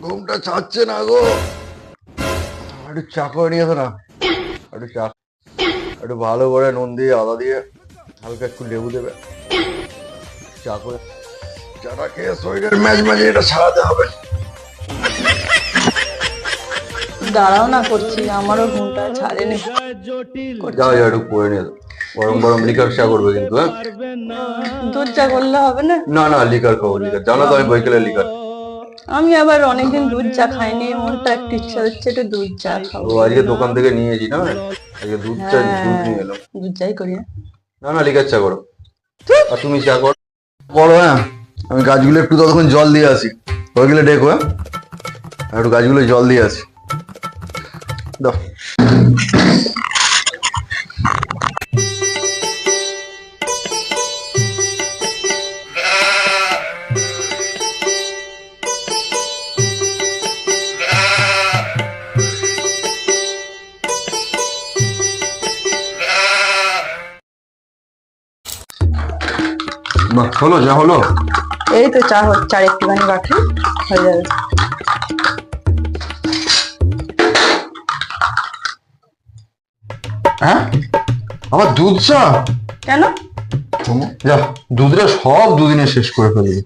ঘুমটা ছাড়ছে না গো, একটু চা করে নিয়ে এসো না। একটু চা, একটু ভালো করে নুন দিয়ে আদা দিয়ে হালকা একটু লেবু দেবে, চা করে চাটা খেয়ে শরীরের ম্যাচ ম্যাচে এটা ছাড়াতে হবে। দাঁড়াও না, করছি, আমারও ঘুমটা ছাড়েনি। যাও যাও একটু করে নিয়ে এসো। গরম গরম লিকার চা করবে কিন্তু, হ্যাঁ? দুধ চা করলে হবে না? না না, লিকার খাবো, লিকার। জানো তো আমি বৈকালে লিকার। আমি আবার অনেকদিন দুধ চা খাইনি, মনটা একটু ইচ্ছা হচ্ছে একটু দুধ চা খাবো। ও আজকে দোকান থেকে নিয়েছি না, আজকে দুধ চা, দুধ নিয়ে এলাম। দুধ চাই করি না। না না, লিকার চা করো। আর তুমি চা করো। করো, হ্যাঁ। আমি গাছগুলো একটু ততক্ষণ জল দিয়ে আসি। হয়ে গেলে ডেকো, হ্যাঁ? একটু গাছগুলো জল দিয়ে আসি। দাও। বাহ, হলো যা হলো। এই তো চা হচ্ছে, আর একটুখানি বাকি হয়ে যাবে। হ্যাঁ, আমার দুধ চা কেন? যা, দুধটা সব দুদিনে শেষ করে ফেলবি।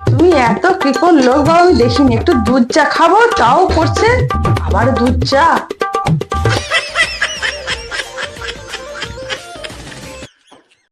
তুমি এত কৃপণ লোক বাবা আমি দেখিনি। একটু দুধ চা খাবো তাও করছে, আবার দুধ চা।